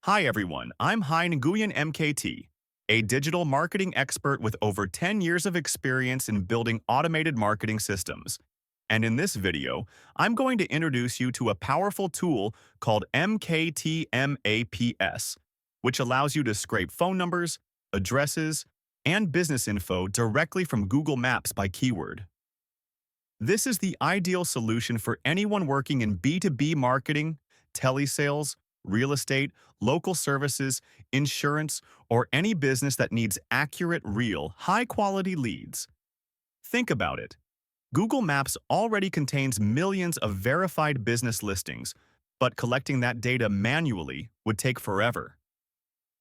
Hi everyone, I'm Nguyen MKT, a digital marketing expert with over 10 years of experience in building automated marketing systems. And in this video, I'm going to introduce you to a powerful tool called MKT MAPS, which allows you to scrape phone numbers, addresses, and business info directly from Google Maps by keyword. This is the ideal solution for anyone working in B2B marketing, telesales, real estate, local services, insurance, or any business that needs accurate, real, high-quality leads. Think about it. Google Maps already contains millions of verified business listings, but collecting that data manually would take forever.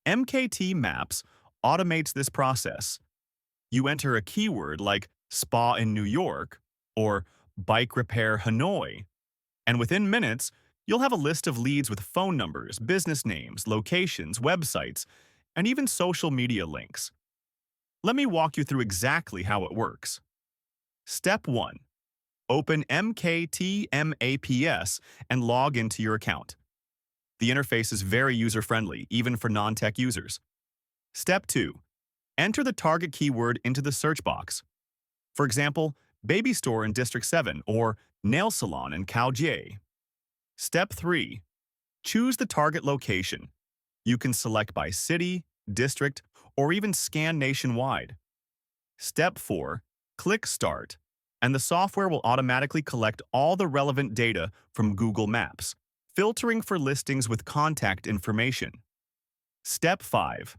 MKT Maps automates this process. You enter a keyword like spa in New York or bike repair Hanoi, and within minutes, you'll have a list of leads with phone numbers, business names, locations, websites, and even social media links. Let me walk you through exactly how it works. Step 1. Open MKT MAPS and log into your account. The interface is very user-friendly, even for non-tech users. Step 2. Enter the target keyword into the search box. For example, baby store in District 7 or nail salon in Kaojie. Step 3. Choose the target location. You can select by city, district, or even scan nationwide. Step 4. Click Start, and the software will automatically collect all the relevant data from Google Maps, filtering for listings with contact information. Step 5.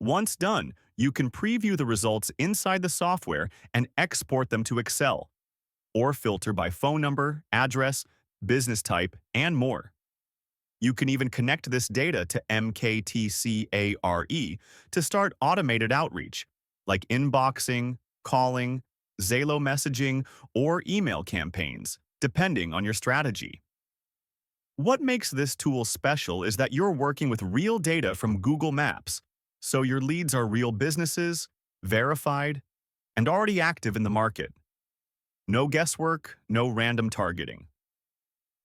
Once done, you can preview the results inside the software and export them to Excel, or filter by phone number, address, business type, and more. You can even connect this data to MKTCARE to start automated outreach, like inboxing, calling, Zalo messaging, or email campaigns, depending on your strategy. What makes this tool special is that you're working with real data from Google Maps, so your leads are real businesses, verified, and already active in the market. No guesswork, no random targeting.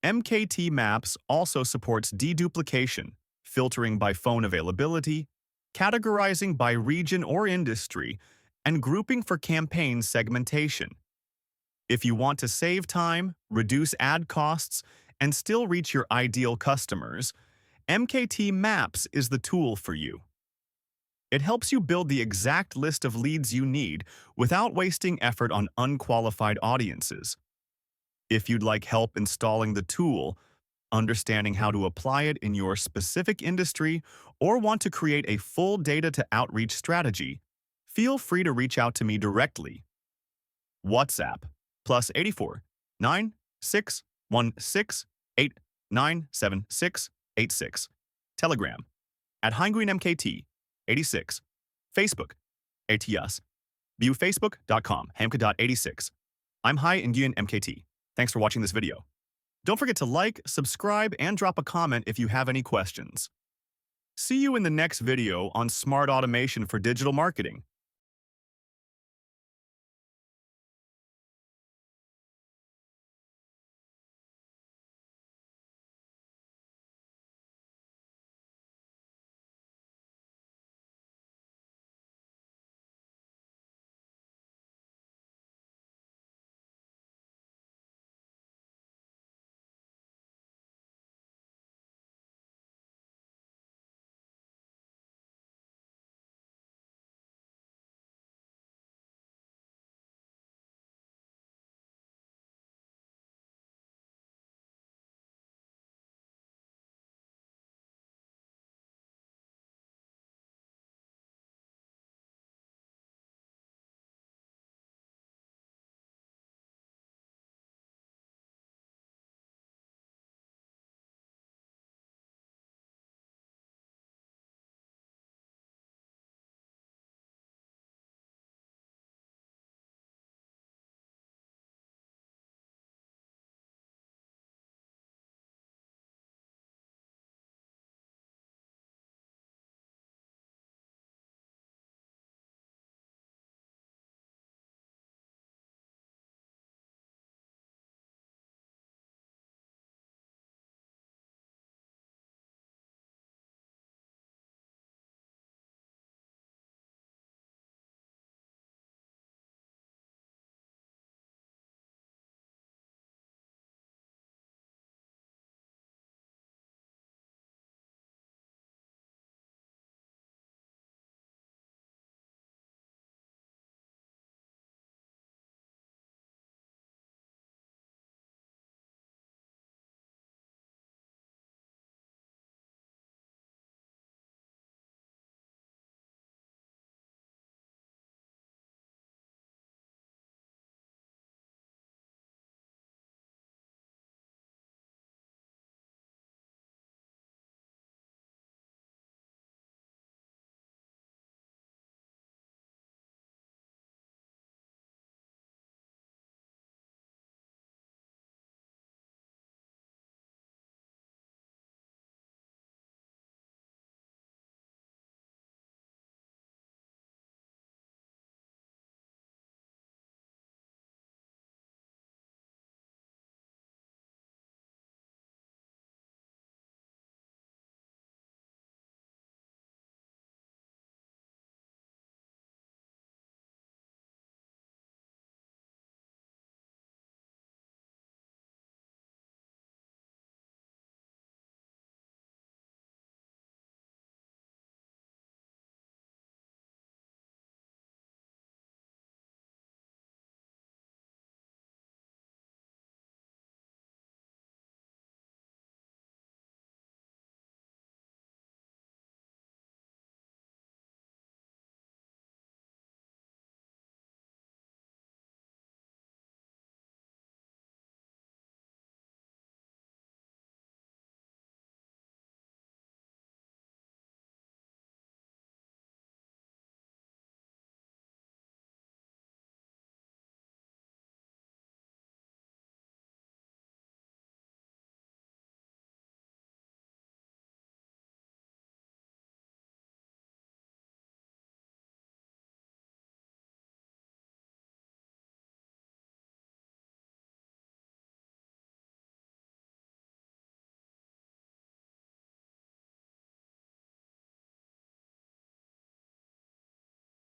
MKT Maps also supports deduplication, filtering by phone availability, categorizing by region or industry, and grouping for campaign segmentation. If you want to save time, reduce ad costs, and still reach your ideal customers, MKT Maps is the tool for you. It helps you build the exact list of leads you need without wasting effort on unqualified audiences. If you'd like help installing the tool, understanding how to apply it in your specific industry, or want to create a full data-to-outreach strategy, feel free to reach out to me directly. WhatsApp +84 9616 897686. Telegram @Nguyen MKT 86. Facebook ATS. View facebook.com hamka.86. I'm Nguyen MKT. Thanks for watching this video. Don't forget to like, subscribe, and drop a comment if you have any questions. See you in the next video on smart automation for digital marketing.